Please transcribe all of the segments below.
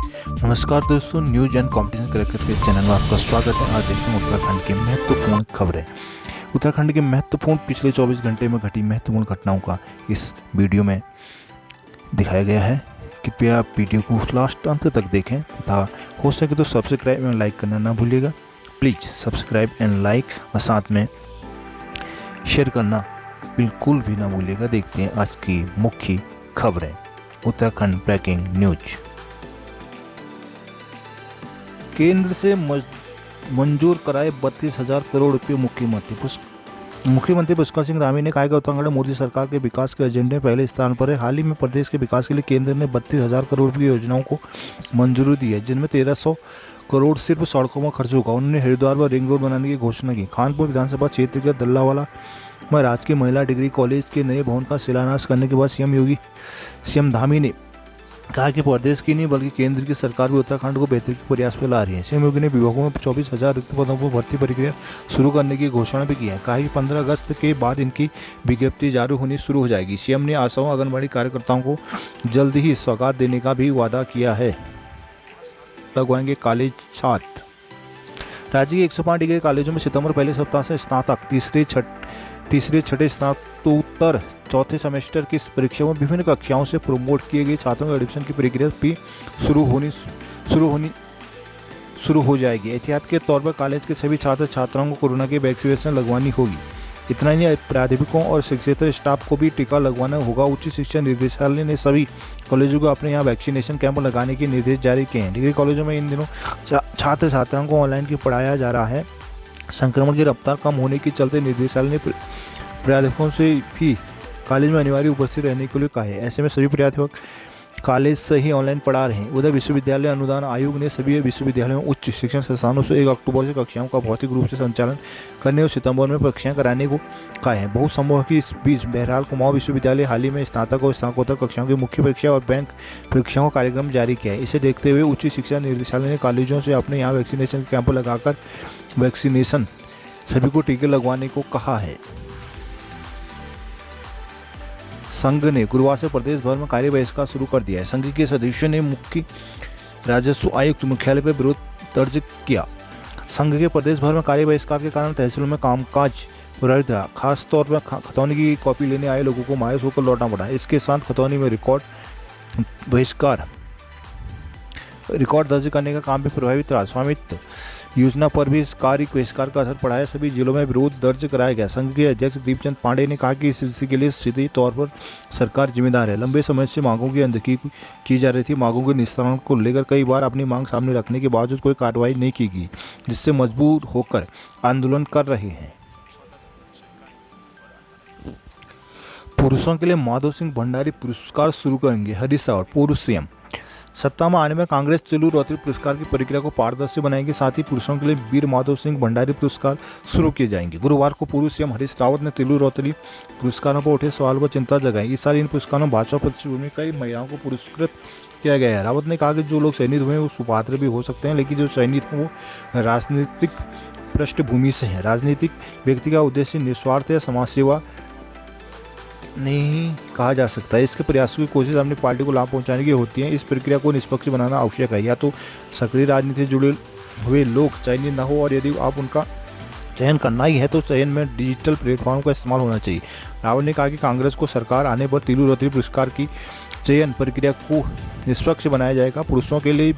नमस्कार दोस्तों, news and competition collector के चैनल में आपका स्वागत है। आज देखते हैं उत्तराखंड की महत्वपूर्ण खबरें। उत्तराखंड के महत्वपूर्ण पिछले 24 घंटे में घटी महत्वपूर्ण घटनाओं का इस वीडियो में दिखाया गया है। कृपया आप वीडियो को लास्ट अंत तक देखें तथा हो सके तो सब्सक्राइब एंड लाइक करना ना भूलिएगा। प्लीज़ सब्सक्राइब एंड लाइक और साथ में शेयर करना बिल्कुल भी ना भूलिएगा। देखते हैं आज की मुख्य खबरें। Uttarakhand breaking news. केंद्र से मंजूर कराए 32,000 करोड़ रुपये। मुख्यमंत्री पुष्कर सिंह धामी ने कहा कि उत्तराखंड मोदी सरकार के विकास के एजेंडे में पहले स्थान पर है। हाल ही में प्रदेश के विकास के लिए केंद्र ने 32,000 करोड़ रुपये की योजनाओं को मंजूरी दी है, जिनमें 1,300 करोड़ सिर्फ सड़कों में खर्च होगा। उन्होंने हरिद्वार में रिंग रोड बनाने की घोषणा की। कानपुर विधानसभा क्षेत्र के दल्लावाला में राजकीय महिला डिग्री कॉलेज के नए भवन का शिलान्यास करने के बाद सीएम धामी ने कहा कि प्रदेश की नहीं बल्कि केंद्र की सरकार भी उत्तराखंड को बेहतर के प्रयास में ला रही है। सीएम योगी ने विभागों में 24,000 रिक्त पदों पर भर्ती प्रक्रिया शुरू करने की घोषणा भी की है। कहा कि 15 अगस्त के बाद इनकी विज्ञप्ति जारी होनी शुरू हो जाएगी। सीएम ने आशाओं आंगनबाड़ी कार्यकर्ताओं को जल्द ही सौगात देने का भी वादा किया है। लगवाएंगे कॉलेज छात्र। राज्य के 105 डिग्री कॉलेजों में सितंबर पहले सप्ताह से स्नातक, तीसरे छठे स्नातकोत्तर चौथे सेमेस्टर की परीक्षा में विभिन्न कक्षाओं से प्रमोट किए गए छात्रों के एडमिशन की प्रक्रिया भी शुरू हो जाएगी। एहतियात के तौर पर कॉलेज के सभी छात्र छात्राओं को कोरोना की वैक्सीनेशन लगवानी होगी। इतना ही नहीं, प्राध्यापकों और शिक्षकेतर स्टाफ को भी टीका लगवाना होगा। उच्च शिक्षा निदेशालय ने सभी कॉलेजों को अपने यहाँ वैक्सीनेशन कैंप लगाने के निर्देश जारी किए हैं। डिग्री कॉलेजों में इन दिनों छात्र छात्राओं को ऑनलाइन की पढ़ाया जा रहा है। संक्रमण की रफ्तार कम होने के चलते निदेशालय ने प्राध्यापकों से भी कॉलेज में अनिवार्य उपस्थित रहने के लिए कहा है। ऐसे में सभी प्राध्यापक कॉलेज से ही ऑनलाइन पढ़ा रहे हैं। उधर विश्वविद्यालय अनुदान आयोग ने सभी विश्वविद्यालयों में उच्च शिक्षण संस्थानों से 1 अक्टूबर से कक्षाओं का भौतिक रूप से संचालन करने और सितंबर में परीक्षाएं कराने को कहा है। बहुत संभव है कि इस बीच बहरहाल कुमाऊं विश्वविद्यालय हाल ही में स्नातक और स्नातकोत्तर कक्षाओं की मुख्य परीक्षा और बैंक परीक्षाओं का कार्यक्रम जारी किया है। इसे देखते हुए उच्च शिक्षा निदेशालय ने कॉलेजों से अपने यहाँ वैक्सीनेशन कैंप लगाकर वैक्सीनेशन सभी को टीके लगवाने को कहा है। संघ ने गुरुवार से प्रदेश भर में कार्य बहिष्कार शुरू कर दिया है। संघ के सदस्यों ने मुख्य राजस्व आयुक्त मुख्यालय पर विरोध दर्ज किया। संघ के प्रदेश भर में कार्य बहिष्कार के कारण तहसीलों में कामकाज प्रभावित रहा। खासतौर पर खतौनी की कॉपी लेने आए लोगों को मायूस होकर लौटना पड़ा। इसके साथ खतौनी में रिकॉर्ड दर्ज करने का काम भी प्रभावित रहा। स्वामित्व योजना पर भी इस कार्य बहिष्कार का असर पड़ा है। सभी जिलों में विरोध दर्ज कराया गया। संघ के अध्यक्ष दीपचंद पांडे ने कहा कि इस स्थिति के लिए सीधे तौर पर सरकार जिम्मेदार है। लंबे समय से मांगों की अनदेखी की जा रही थी। मांगों के निस्तारण को लेकर कई बार अपनी मांग सामने रखने के बावजूद कोई कार्रवाई नहीं की गई, जिससे मजबूर होकर आंदोलन कर रहे हैं। पुरुषों के लिए माधव सिंह भंडारी पुरस्कार शुरू करेंगे हरीश रावत। पूर्व सीएम सत्ता में आने में कांग्रेस तिलू रोतरी पुरस्कार की प्रक्रिया को पारदर्शी बनाएगी। साथ ही पुरुषों के लिए वीर माधव सिंह भंडारी पुरस्कार शुरू किए जाएंगे। गुरुवार को पूर्व सीएम हरीश रावत ने तिलू रोतरी पुरस्कारों पर उठे सवालों पर चिंता जगाई। इस साल इन पुरस्कारों में भाजपा पृष्ठभूमि में कई महिलाओं को पुरस्कृत किया गया है। रावत ने कहा कि जो लोग चयनित हुए हैं वो सुपात्र भी हो सकते हैं, लेकिन जो चयनित हैं वो राजनीतिक पृष्ठभूमि से हैं। राजनीतिक व्यक्ति का उद्देश्य निस्वार्थ या समाज सेवा नहीं कहा जा सकता है। इसके प्रयासों की कोशिश अपनी पार्टी को लाभ पहुंचाने की होती है। इस प्रक्रिया को निष्पक्ष बनाना आवश्यक है। या तो सक्रिय राजनीति से जुड़े हुए लोग चयनित न हो, और यदि आप उनका चयन करना ही है तो चयन में डिजिटल प्लेटफॉर्म का इस्तेमाल होना चाहिए। रावत ने कहा कि कांग्रेस को सरकार आने पर तिलू रोतरी पुरस्कार की चयन प्रक्रिया को निष्पक्ष बनाया जाएगा। पुरुषों के लिए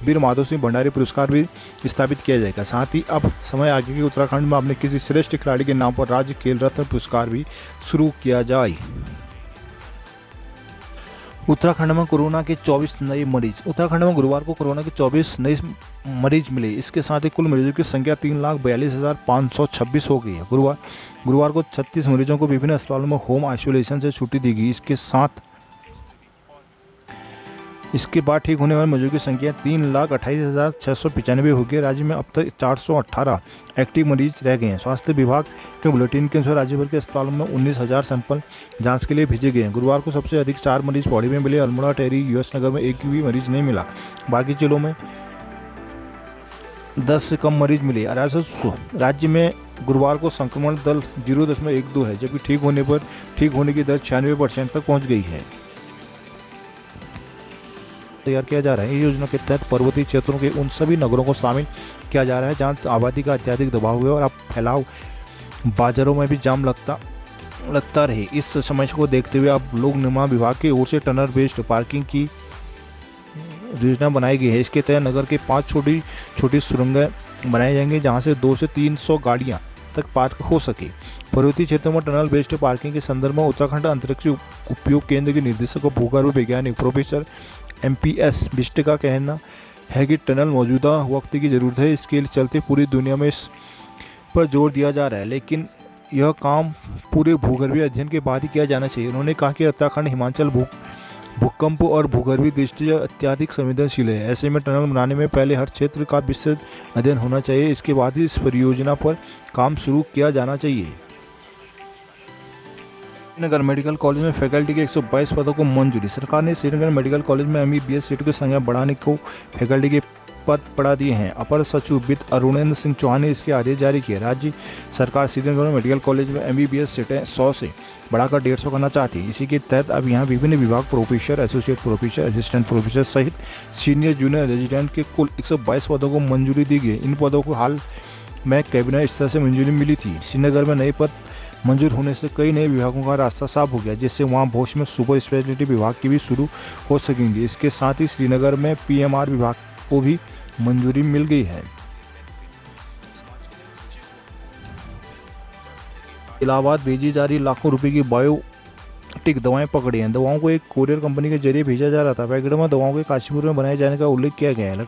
वीर माधव सिंह भंडारी पुरस्कार भी स्थापित किया जाएगा। साथ ही अब समय आ गया कि उत्तराखंड में अपने किसी श्रेष्ठ खिलाड़ी के नाम पर राज्य खेल रत्न पुरस्कार भी शुरू किया जाए। उत्तराखंड में कोरोना के 24 नए मरीज। उत्तराखंड में गुरुवार को कोरोना के 24 नए मरीज मिले। इसके साथ ही कुल मरीजों की संख्या 3,42,526 हो गई है। गुरुवार को 36 मरीजों को विभिन्न अस्पतालों में होम आइसोलेशन से छुट्टी दी गई। इसके बाद ठीक होने वाले मरीजों की संख्या 3,28,695 हो गई। राज्य में अब तक 418 एक्टिव मरीज रह गए हैं। स्वास्थ्य विभाग के बुलेटिन के अनुसार राज्य भर के अस्पतालों में 19,000 सैंपल जांच के लिए भेजे गए हैं। गुरुवार को सबसे अधिक 4 मरीज पौड़ी में मिले। अल्मोड़ा, टेहरी, यूएस नगर में एक भी मरीज नहीं मिला। बाकी जिलों में 10 से कम मरीज मिले। राज्य में गुरुवार को संक्रमण दर 0.12 है, जबकि ठीक होने की दर 96% तक पहुँच गई है। तैयार किया जा रहा है। इस योजना के तहत पर्वतीय क्षेत्रों के उन सभी नगरों को शामिल किया जा रहा है जहाँ आबादी का अत्यधिक दबाव है और अब फैलाव बाजारों में भी जाम लगता रहे। इस समस्या को देखते हुए अब लोक निर्माण विभाग की ओर से टनल बेस्ड पार्किंग की योजना बनाई गई है। इसके तहत नगर के 5 छोटी छोटी सुरंगें बनाई जाएंगी जहां से 200 से 300 गाड़ियां तक पार्क हो सके। पर्वतीय क्षेत्रों में टनल बेस्ड पार्किंग के संदर्भ में उत्तराखंड अंतरिक्ष उपयोग केंद्र के निदेशक और भूगर्भ वैज्ञानिक प्रोफेसर MPS बिष्ट का कहना है कि टनल मौजूदा वक्त की जरूरत है। इसके चलते पूरी दुनिया में इस पर जोर दिया जा रहा है, लेकिन यह काम पूरे भूगर्भीय अध्ययन के बाद ही किया जाना चाहिए। उन्होंने कहा कि उत्तराखंड हिमाचल भूकंप और भूगर्भीय दृष्टि से अत्यधिक संवेदनशील है। ऐसे में टनल बनाने में पहले हर क्षेत्र का विस्तृत अध्ययन होना चाहिए। इसके बाद ही इस परियोजना पर काम शुरू किया जाना चाहिए। श्रीनगर मेडिकल कॉलेज में फैकल्टी के 122 पदों को मंजूरी। सरकार ने श्रीनगर मेडिकल कॉलेज में MBBS सीटों की संख्या बढ़ाने को फैकल्टी के पद बढ़ा दिए हैं। अपर सचिव वित्त अरुणेंद्र सिंह चौहान ने इसके आदेश जारी किए। राज्य सरकार श्रीनगर मेडिकल कॉलेज में MBBS सीटें 100 से बढ़ाकर 150 करना चाहती है। इसी के तहत अब यहाँ विभिन्न विभाग professor, associate professor, assistant professor सहित सीनियर जूनियर रेजिडेंट के कुल 122 पदों को मंजूरी दी गई। इन पदों को हाल में कैबिनेट स्तर से मंजूरी मिली थी। श्रीनगर में नए पद मंजूर होने से कई नए विभागों का रास्ता साफ हो गया, जिससे वहां भविष्य में सुपर स्पेशलिटी विभाग की भी शुरू हो सकेंगे। इसके साथ ही श्रीनगर में PMR विभाग को भी मंजूरी मिल गई है। इलाहाबाद भेजी जा रही लाखों रुपए की बायोटिक दवाएं पकड़ी हैं। दवाओं को एक कोरियर कंपनी के जरिए भेजा जा रहा था। पैकेटों में दवाओं के काशीपुर में बनाए जाने का उल्लेख किया गया है।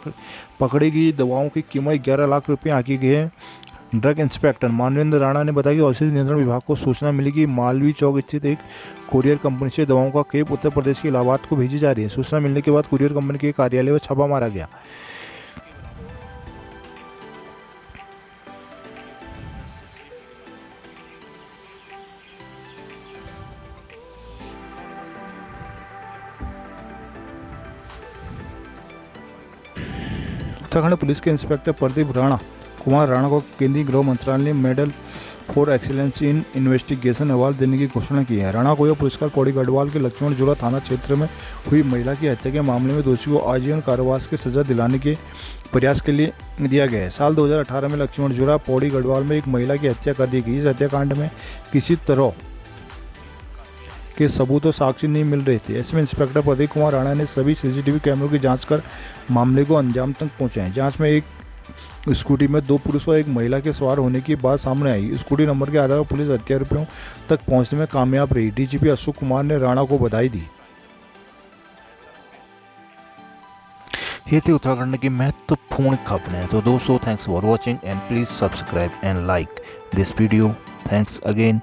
पकड़ी गई दवाओं की कीमत 11 लाख रुपये आंकी गई है। ड्रग इंस्पेक्टर मानवेंद्र राणा ने बताया कि औषधि नियंत्रण विभाग को सूचना मिली कि मालवी चौक स्थित एक कुरियर कंपनी से दवाओं का खेप उत्तर प्रदेश के इलाहाबाद को भेजी जा रही है। सूचना मिलने के बाद कुरियर कंपनी के कार्यालय में छापा मारा गया। उत्तराखंड पुलिस के इंस्पेक्टर प्रदीप कुमार राणा को केंद्रीय गृह मंत्रालय ने medal for excellence in investigation award देने की घोषणा की है। राणा को यह पुरस्कार पौड़ी गढ़वाल के लक्ष्मण झूला थाना क्षेत्र में हुई महिला की हत्या के मामले में दोषी को आजीवन कारावास की सजा दिलाने के प्रयास के लिए दिया गया है। साल 2018 में लक्ष्मण झूला पौड़ी गढ़वाल में एक महिला की हत्या कर दी गई। इस हत्याकांड में किसी तरह के सबूत और साक्ष्य नहीं मिल रहे थे। इसमें इंस्पेक्टर प्रदीप कुमार राणा ने सभी CCTV कैमरों की जांच कर मामले को अंजाम तक पहुंचाया। जांच में एक स्कूटी में 2 पुरुष और एक महिला के सवार होने की बात सामने आई। स्कूटी नंबर के आधार पर पुलिस हत्यारोपियों तक पहुंचने में कामयाब रही। DGP अशोक कुमार ने राणा को बधाई दी। ये थी उत्तराखंड की महत्वपूर्ण खबरें। तो दोस्तों, thanks for watching and please subscribe and like this video. Thanks again.